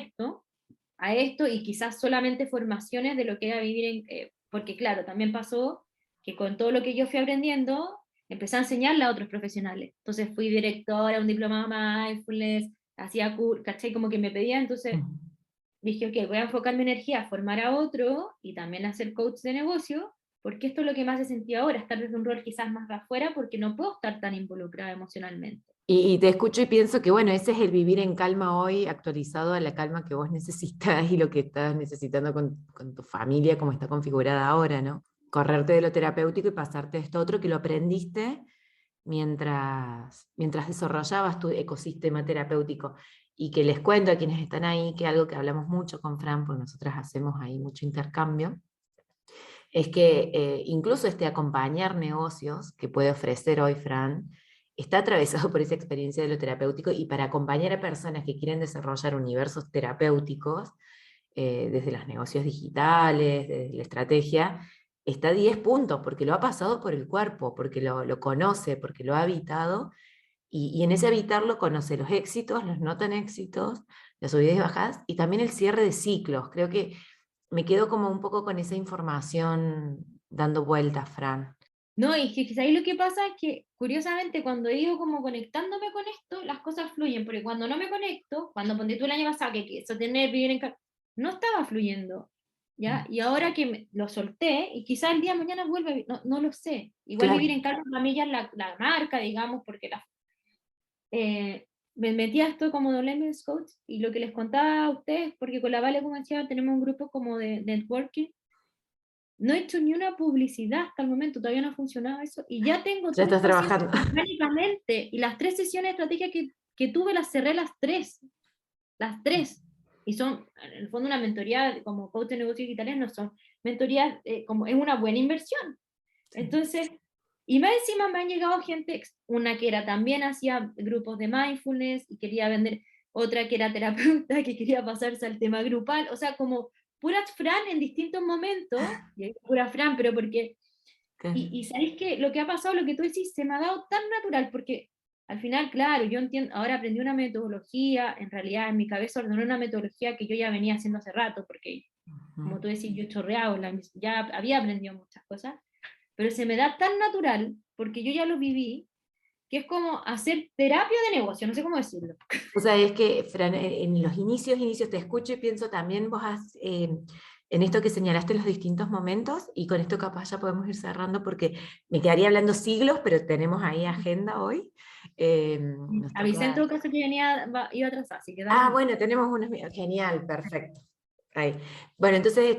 esto y quizás solamente formaciones de lo que era vivir porque claro, también pasó que con todo lo que yo fui aprendiendo, empecé a enseñarle a otros profesionales. Entonces fui directora, un diplomado de mindfulness, hacía cursos, ¿cachai? Como que me pedían, entonces dije, ok, voy a enfocar mi energía a formar a otro y también a ser coach de negocio, porque esto es lo que más he sentido ahora, estar desde un rol quizás más de afuera, porque no puedo estar tan involucrada emocionalmente. Y te escucho y pienso que, bueno, ese es el vivir en calma hoy, actualizado a la calma que vos necesitas y lo que estás necesitando con tu familia, como está configurada ahora, ¿no? Correrte de lo terapéutico y pasarte a esto otro que lo aprendiste mientras desarrollabas tu ecosistema terapéutico. Y que les cuento a quienes están ahí que algo que hablamos mucho con Fran, porque nosotras hacemos ahí mucho intercambio, es que incluso este acompañar negocios que puede ofrecer hoy Fran, está atravesado por esa experiencia de lo terapéutico y para acompañar a personas que quieren desarrollar universos terapéuticos, desde los negocios digitales, desde la estrategia, está a 10 puntos, porque lo ha pasado por el cuerpo, porque lo conoce, porque lo ha habitado, y en ese habitarlo conoce los éxitos, los no tan éxitos, las subidas y bajadas, y también el cierre de ciclos. Creo que me quedo como un poco con esa información dando vueltas, Fran. No, y que quizá ahí lo que pasa es que, curiosamente, cuando he ido como conectándome con esto, las cosas fluyen, porque cuando no me conecto, cuando ponte tú el año pasado, que quiso tener, vivir no estaba fluyendo. ¿ya? Y ahora que lo solté, y quizás el día de mañana vuelve, no lo sé. Igual Claro. vivir en calma para mí ya es la marca, digamos, porque me metí a esto como de Lemons Coach, y lo que les contaba a ustedes, porque con la Vale, como decía, tenemos un grupo como de networking. No he hecho ni una publicidad hasta el momento, todavía no ha funcionado eso, y ya tengo Ya 3 estás pacientes trabajando. orgánicamente, y las 3 sesiones de estrategia que tuve las cerré las 3, y son, en el fondo, una mentoría como coach de negocios digitales, no son mentorías, como es una buena inversión. Entonces, y más encima me han llegado gente, una que era también hacía grupos de mindfulness y quería vender, otra que era terapeuta que quería pasarse al tema grupal, o sea, como puras Fran en distintos momentos, y ahí pura Fran, pero porque, y sabéis que lo que ha pasado, lo que tú decís, se me ha dado tan natural, porque al final, claro, yo entiendo, ahora aprendí una metodología, en realidad en mi cabeza ordené una metodología que yo ya venía haciendo hace rato, porque, como tú decís, yo chorreado, ya había aprendido muchas cosas, pero se me da tan natural, porque yo ya lo viví, que es como hacer terapia de negocio, no sé cómo decirlo. O sea, es que, Fran, en los inicios te escucho y pienso también vos en esto que señalaste los distintos momentos, y con esto capaz ya podemos ir cerrando porque me quedaría hablando siglos, pero tenemos ahí agenda hoy. Nos Avisé en toca... todo caso que iba atrasada, así que dale Ah, nomás. bueno, tenemos unos... Genial, perfecto. Ahí. Bueno, entonces,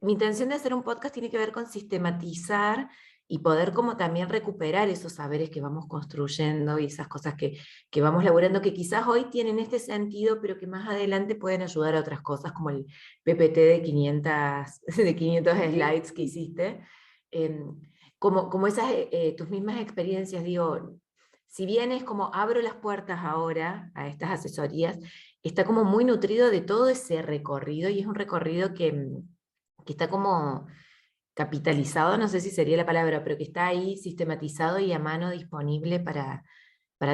mi intención de hacer un podcast tiene que ver con sistematizar y poder como también recuperar esos saberes que vamos construyendo y esas cosas que vamos laburando, que quizás hoy tienen este sentido, pero que más adelante pueden ayudar a otras cosas, como el PPT de 500, de 500 slides que hiciste. Como esas, tus mismas experiencias, digo, si bien es como abro las puertas ahora a estas asesorías, está como muy nutrido de todo ese recorrido, y es un recorrido que está como capitalizado, no sé si sería la palabra, pero que está ahí sistematizado y a mano disponible para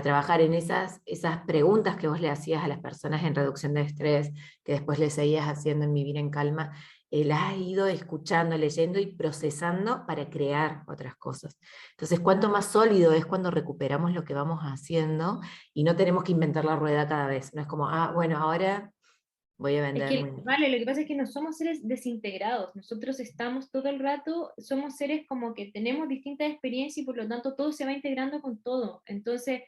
trabajar en esas preguntas que vos le hacías a las personas en reducción de estrés, que después le seguías haciendo en Vivir en Calma. Las has ido escuchando, leyendo y procesando para crear otras cosas. Entonces, cuánto más sólido es cuando recuperamos lo que vamos haciendo y no tenemos que inventar la rueda cada vez. No es como, ah, bueno, ahora voy a Es vender que, vale, lo que pasa es que no somos seres desintegrados, nosotros estamos todo el rato, somos seres como que tenemos distintas experiencias y por lo tanto todo se va integrando con todo. Entonces,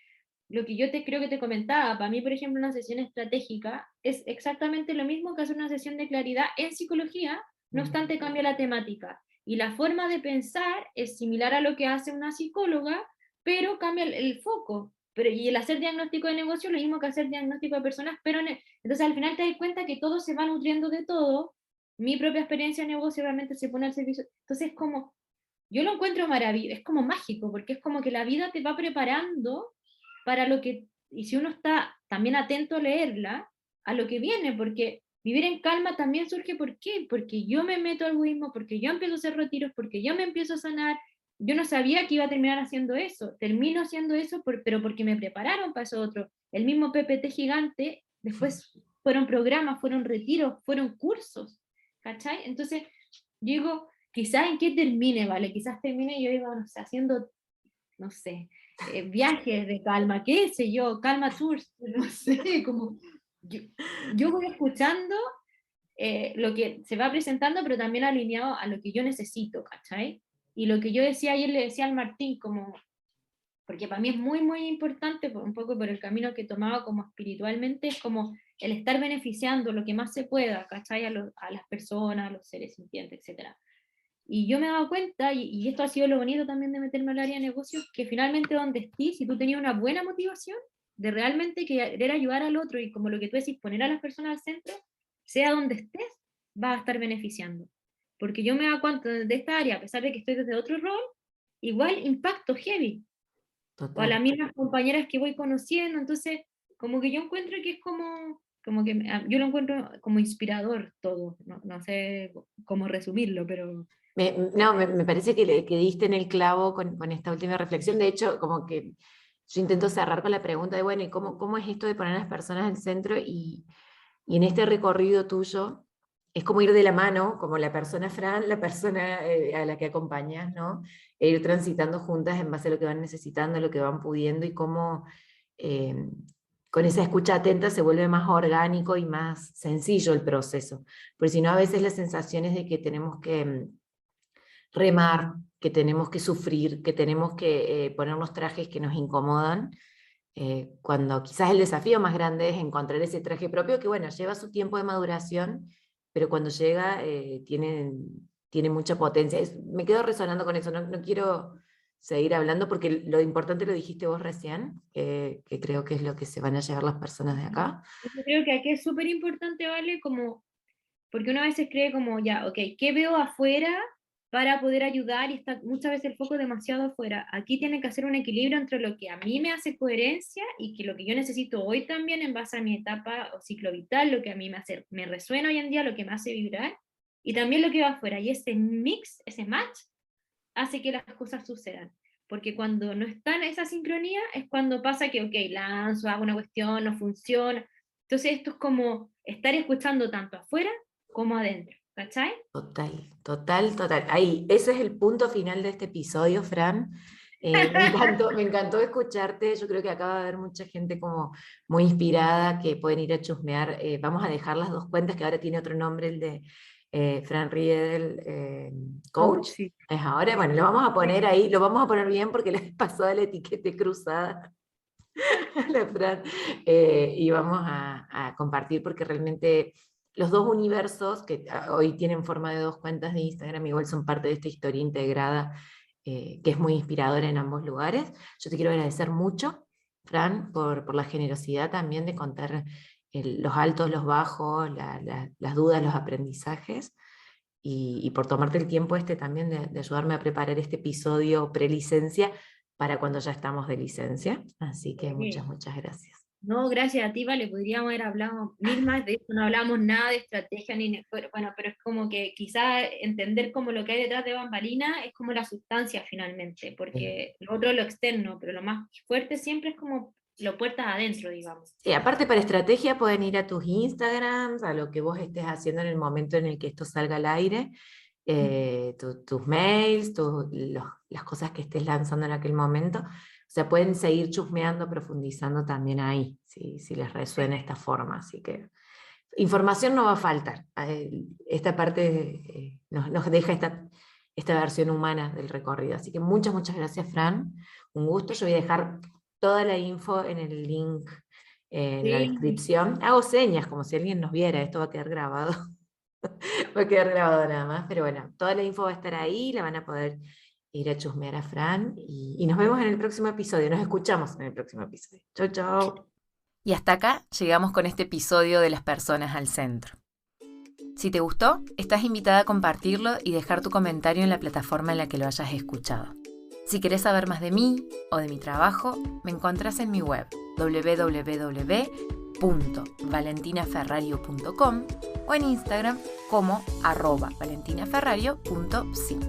lo que yo creo que te comentaba, para mí, por ejemplo, una sesión estratégica es exactamente lo mismo que hacer una sesión de claridad en psicología, no obstante cambia la temática. Y la forma de pensar es similar a lo que hace una psicóloga, pero cambia el foco. Pero, y el hacer diagnóstico de negocio es lo mismo que hacer diagnóstico de personas, pero entonces al final te das cuenta que todo se va nutriendo de todo. Mi propia experiencia de negocio realmente se pone al servicio. Entonces, como, yo lo encuentro maravilloso, es como mágico, porque es como que la vida te va preparando para lo que, y si uno está también atento a leerla, a lo que viene, porque vivir en calma también surge, ¿por qué? Porque yo me meto al budismo, porque yo empiezo a hacer retiros, porque yo me empiezo a sanar. Yo no sabía que iba a terminar haciendo eso, termino haciendo eso, pero porque me prepararon para eso otro. El mismo PPT gigante, después fueron programas, fueron retiros, fueron cursos, ¿cachai? Entonces, yo digo, quizás en qué termine, ¿vale? Quizás termine yo iba, no sé, haciendo, no sé, viajes de calma, qué sé yo, calma tours, no sé, como yo voy escuchando lo que se va presentando, pero también alineado a lo que yo necesito, ¿cachai? Y lo que yo decía ayer, le decía al Martín, como, porque para mí es muy, muy importante, un poco por el camino que tomaba como espiritualmente, es como el estar beneficiando lo que más se pueda, ¿cachai? A las personas, a los seres sintientes, etc. Y yo me he dado cuenta, y esto ha sido lo bonito también de meterme al área de negocios, que finalmente donde estés, si tú tenías una buena motivación de realmente querer ayudar al otro, y como lo que tú decís, poner a las personas al centro, sea donde estés, vas a estar beneficiando. Porque yo me he dado cuenta de esta área, a pesar de que estoy desde otro rol, igual impacto heavy, o a total. las mismas compañeras que voy conociendo, entonces como que yo encuentro que es como que yo lo encuentro como inspirador todo, no sé cómo resumirlo, pero... No, me parece que diste en el clavo con esta última reflexión. De hecho, como que yo intento cerrar con la pregunta de, bueno, ¿y cómo es esto de poner a las personas al centro? Y en este recorrido tuyo, es como ir de la mano, como la persona Fran, la persona a la que acompañas, ¿no? E ir transitando juntas en base a lo que van necesitando, lo que van pudiendo, y cómo con esa escucha atenta se vuelve más orgánico y más sencillo el proceso. Porque si no, a veces la sensación es de que tenemos que remar, que tenemos que sufrir, que tenemos que ponernos trajes que nos incomodan, cuando quizás el desafío más grande es encontrar ese traje propio, que bueno, lleva su tiempo de maduración, pero cuando llega tiene mucha potencia. Me quedo resonando con eso, no quiero seguir hablando porque lo importante lo dijiste vos recién, que creo que es lo que se van a llevar las personas de acá. Yo creo que aquí es súper importante, ¿vale? Como, porque uno a veces cree como, ya, ok, ¿qué veo afuera para poder ayudar? Y está muchas veces el foco demasiado afuera. Aquí tiene que hacer un equilibrio entre lo que a mí me hace coherencia y que lo que yo necesito hoy también en base a mi etapa o ciclo vital, lo que a mí me resuena hoy en día, lo que me hace vibrar, y también lo que va afuera. Y ese mix, ese match, hace que las cosas sucedan. Porque cuando no está en esa sincronía es cuando pasa que, ok, lanzo, hago una cuestión, no funciona. Entonces esto es como estar escuchando tanto afuera como adentro, ¿cachai? Total. Ahí, ese es el punto final de este episodio, Fran. Me encantó escucharte. Yo creo que acá va a haber mucha gente como muy inspirada que pueden ir a chusmear. Vamos a dejar las dos cuentas, que ahora tiene otro nombre, el de Fran Riedel, coach. Sí. Es ahora, bueno, lo vamos a poner ahí, lo vamos a poner bien porque les pasó la etiqueta cruzada a la Fran, y vamos a compartir porque realmente los dos universos que hoy tienen forma de dos cuentas de Instagram igual son parte de esta historia integrada, que es muy inspiradora en ambos lugares. Yo te quiero agradecer mucho, Fran, por la generosidad también de contar los altos, los bajos, las dudas, los aprendizajes, y por tomarte el tiempo también de ayudarme a preparar este episodio prelicencia para cuando ya estamos de licencia. Así que muchas gracias. No, gracias a ti, vale, podríamos haber hablado mil más de esto, no hablamos nada de estrategia, bueno, pero es como que quizás entender como lo que hay detrás de bambalina es como la sustancia finalmente, porque lo otro es lo externo, pero lo más fuerte siempre es como lo puertas adentro, digamos. Sí, aparte para estrategia pueden ir a tus Instagrams, a lo que vos estés haciendo en el momento en el que esto salga al aire, tus mails, las cosas que estés lanzando en aquel momento. O sea, pueden seguir chusmeando, profundizando también ahí, si les resuena esta forma. Así que información no va a faltar. Esta parte nos deja esta versión humana del recorrido. Así que muchas gracias, Fran. Un gusto. Yo voy a dejar toda la info en el link, en la descripción. Hago señas como si alguien nos viera. Esto va a quedar grabado. Va a quedar grabado nada más. Pero bueno, toda la info va a estar ahí. La van a poder ir a chusmear a Fran, y nos vemos en el próximo episodio, nos escuchamos en el próximo episodio. Chau. Y hasta acá llegamos con este episodio de Las Personas al Centro. Si te gustó, estás invitada a compartirlo y dejar tu comentario en la plataforma en la que lo hayas escuchado. Si querés saber más de mí o de mi trabajo, me encontrás en mi web www.valentinaferrario.com o en Instagram como @valentinaferrario.psi.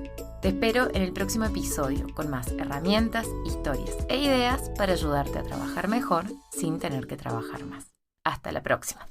Te espero en el próximo episodio con más herramientas, historias e ideas para ayudarte a trabajar mejor sin tener que trabajar más. Hasta la próxima.